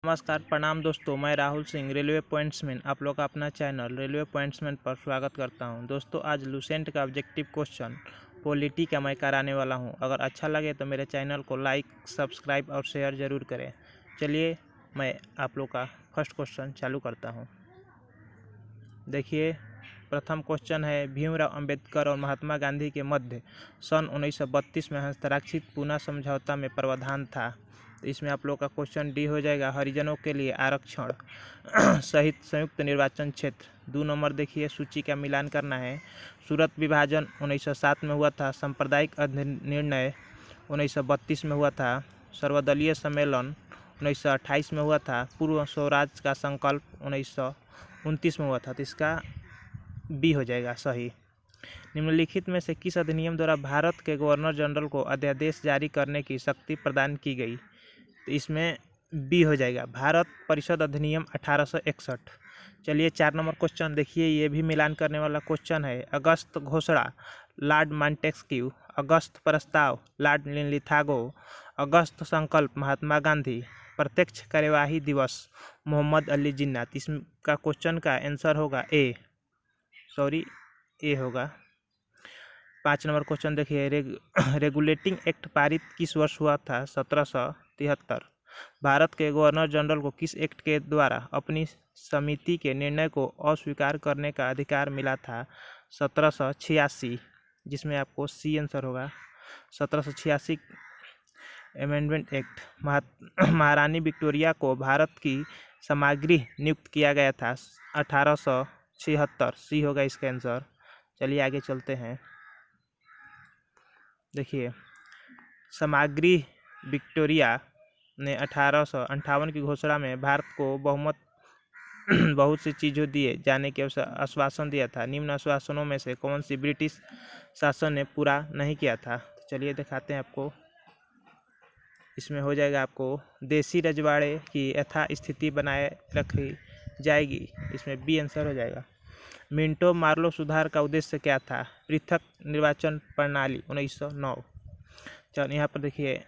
नमस्कार प्रणाम दोस्तों, मैं राहुल सिंह रेलवे पॉइंट्समैन आप लोग का अपना चैनल रेलवे पॉइंट्समैन पर स्वागत करता हूं। दोस्तों आज लूसेंट का ऑब्जेक्टिव क्वेश्चन पॉलिटी का मैं कराने वाला हूं। अगर अच्छा लगे तो मेरे चैनल को लाइक, सब्सक्राइब और शेयर ज़रूर करें। चलिए मैं आप लोग का फर्स्ट क्वेश्चन चालू करता हूं। देखिए प्रथम क्वेश्चन है, भीमराव अंबेडकर और महात्मा गांधी के मध्य सन 1932 में हस्ताक्षरित पूना समझौता में प्रावधान था। तो इसमें आप लोग का क्वेश्चन डी हो जाएगा, हरिजनों के लिए आरक्षण सहित संयुक्त निर्वाचन क्षेत्र। 2 नंबर देखिए, सूची का मिलान करना है। सूरत विभाजन 1907 में हुआ था। सांप्रदायिक निर्णय 1932 में हुआ था। सर्वदलीय सम्मेलन 1928 में हुआ था। पूर्व स्वराज का संकल्प 1929 में हुआ था। तो इसका बी हो जाएगा सही। निम्नलिखित में से किस अधिनियम द्वारा भारत के गवर्नर जनरल को अध्यादेश जारी करने की शक्ति प्रदान की गई? तो इसमें बी हो जाएगा, भारत परिषद अधिनियम 1861। चलिए 4 नंबर क्वेश्चन देखिए, ये भी मिलान करने वाला क्वेश्चन है। अगस्त घोषणा लॉर्ड मॉन्टेस्क्यू, अगस्त प्रस्ताव लॉर्ड लिथागो, अगस्त संकल्प महात्मा गांधी, प्रत्यक्ष कार्यवाही दिवस मोहम्मद अली जिन्ना। इसका क्वेश्चन का आंसर होगा ए होगा। 5 नंबर क्वेश्चन देखिए, रेगुलेटिंग एक्ट पारित किस वर्ष हुआ था? 1773। भारत के गवर्नर जनरल को किस एक्ट के द्वारा अपनी समिति के निर्णय को अस्वीकार करने का अधिकार मिला था? 1786, जिसमें आपको सी आंसर होगा। 1786 अमेंडमेंट एक्ट। महारानी विक्टोरिया को भारत की समाग्रह नियुक्त किया गया था 1876, सी होगा इसका आंसर। चलिए आगे चलते हैं। देखिए समाग्रह विक्टोरिया ने 1858 की घोषणा में भारत को बहुत सी चीज़ों दिए जाने के आश्वासन दिया था। निम्न आश्वासनों में से कौन सी ब्रिटिश शासन ने पूरा नहीं किया था? तो चलिए दिखाते हैं आपको। इसमें हो जाएगा आपको, देसी रजवाड़े की यथास्थिति बनाए रखी जाएगी। इसमें बी आंसर हो जाएगा। मिंटो मार्लो सुधार का उद्देश्य क्या था? पृथक निर्वाचन प्रणाली 1909। चलो यहाँ पर देखिए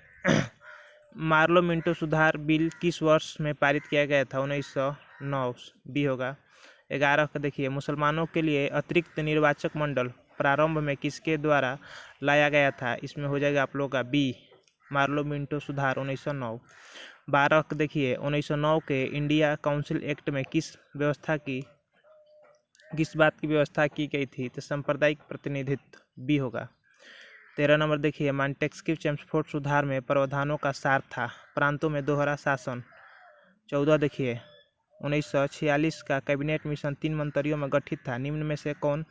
मार्लो मिंटो सुधार बिल किस वर्ष में पारित किया गया था? 1909, बी होगा। 11 का देखिए, मुसलमानों के लिए अतिरिक्त निर्वाचक मंडल प्रारंभ में किसके द्वारा लाया गया था? इसमें हो जाएगा आप लोग का बी, मार्लो मिंटो सुधार 1909। 12 का देखिए, 1909 के इंडिया काउंसिल एक्ट में किस बात की व्यवस्था की गई थी? तो सांप्रदायिक प्रतिनिधित्व, बी होगा। 13 नंबर देखिए, मॉन्टेस्क्यू चेम्सफोर्ड सुधार में प्रावधानों का सार था? प्रांतों में दोहरा शासन। 14 देखिए, 1946 का कैबिनेट मिशन 3 मंत्रियों में गठित था। निम्न में से कौन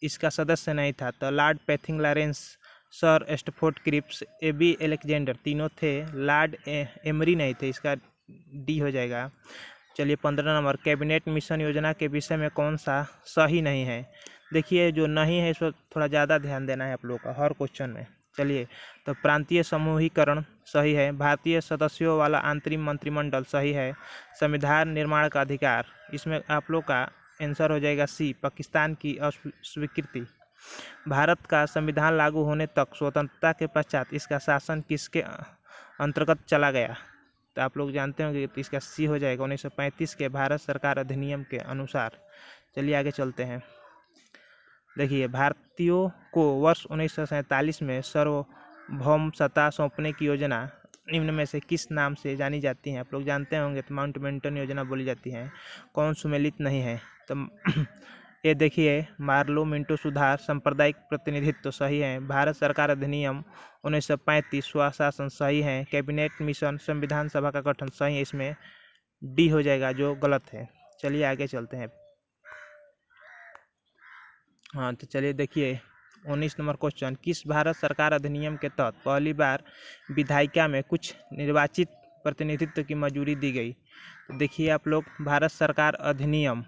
इसका सदस्य नहीं था? तो Lord Pethick Lawrence, Sir Stafford Cripps, AV Alexander, तीनों थे। लॉर्ड एमरी नहीं थे। इसका डी हो जाएगा। चलिए 15 नंबर, कैबिनेट मिशन योजना के विषय में कौन सा सही नहीं है? देखिए जो नहीं है इसको थोड़ा ज़्यादा ध्यान देना है आप लोगों का हर क्वेश्चन में। चलिए तो प्रांतीय समूहीकरण सही है। भारतीय सदस्यों वाला अंतरिम मंत्रिमंडल सही है। संविधान निर्माण का अधिकार, इसमें आप लोग का आंसर हो जाएगा सी, पाकिस्तान की अस्वीकृति। भारत का संविधान लागू होने तक स्वतंत्रता के पश्चात इसका शासन किसके अंतर्गत चला गया? तो आप लोग जानते होंगे, तो इसका सी हो जाएगा 1935 के भारत सरकार अधिनियम के अनुसार। चलिए आगे चलते हैं। देखिए भारतीयों को वर्ष 1947 में सार्वभौम सत्ता सौंपने की योजना निम्न में से किस नाम से जानी जाती है? आप लोग जानते होंगे, तो माउंटबेटन योजना बोली जाती है। कौन सुमेलित नहीं है? तो ये देखिए, मार्लो मिंटो सुधार, सांप्रदायिक प्रतिनिधित्व सही है। भारत सरकार अधिनियम 1935, स्वशासन सही है। कैबिनेट मिशन, संविधान सभा का गठन सही है। इसमें डी हो जाएगा जो गलत है। चलिए आगे चलते हैं। हाँ तो चलिए देखिए 19 नंबर क्वेश्चन, किस भारत सरकार अधिनियम के तहत पहली बार विधायिका में कुछ निर्वाचित प्रतिनिधित्व की मंजूरी दी गई? तो देखिए आप लोग, भारत सरकार अधिनियम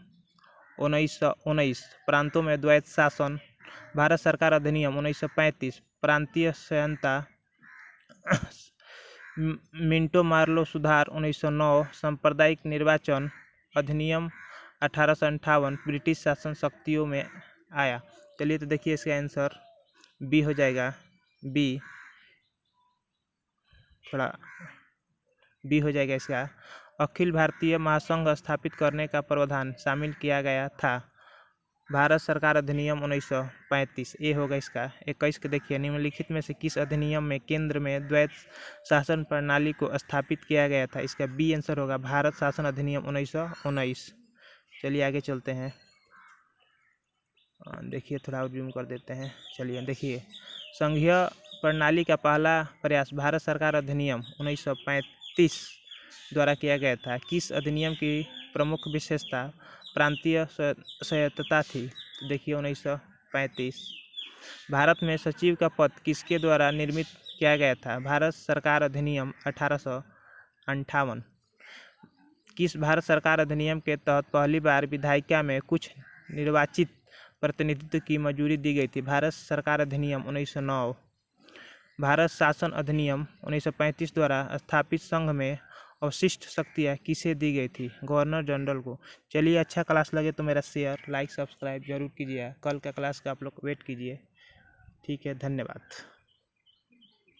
1919, प्रांतों में द्वैत शासन। भारत सरकार अधिनियम 1935, प्रांतीय संहिता। मिंटो मार्लो सुधार 1909, सांप्रदायिक निर्वाचन अधिनियम 1858, ब्रिटिश शासन शक्तियों में आया। चलिए तो देखिए इसका आंसर बी हो जाएगा। बी हो जाएगा इसका। अखिल भारतीय महासंघ स्थापित करने का प्रावधान शामिल किया गया था। भारत सरकार अधिनियम 1935 ये होगा इसका। 21 के देखिए, निम्नलिखित में से किस अधिनियम में केंद्र में द्वैत शासन प्रणाली को स्थापित किया गया था? इसका बी आंसर होगा भारत शासन अधिनियम 1919। चलिए आगे चलते हैं। देखिए थोड़ा और जूम कर देते हैं। चलिए देखिए, संघीय प्रणाली का पहला प्रयास भारत सरकार अधिनियम 1935 द्वारा किया गया था। किस अधिनियम की प्रमुख विशेषता प्रांतीय स्वायत्तता थी? देखिए 1935। भारत में सचिव का पद किसके द्वारा निर्मित किया गया था? भारत सरकार अधिनियम 1858। किस भारत सरकार अधिनियम के तहत पहली बार विधायिका में कुछ निर्वाचित प्रतिनिधित्व की मंजूरी दी गई थी? भारत सरकार अधिनियम 1909। भारत शासन अधिनियम 1935 द्वारा स्थापित संघ में अवशिष्ट शक्तियाँ किसे दी गई थी? गवर्नर जनरल को। चलिए, अच्छा क्लास लगे तो मेरा शेयर लाइक सब्सक्राइब जरूर कीजिए। कल का क्लास का आप लोग वेट कीजिए। ठीक है, धन्यवाद।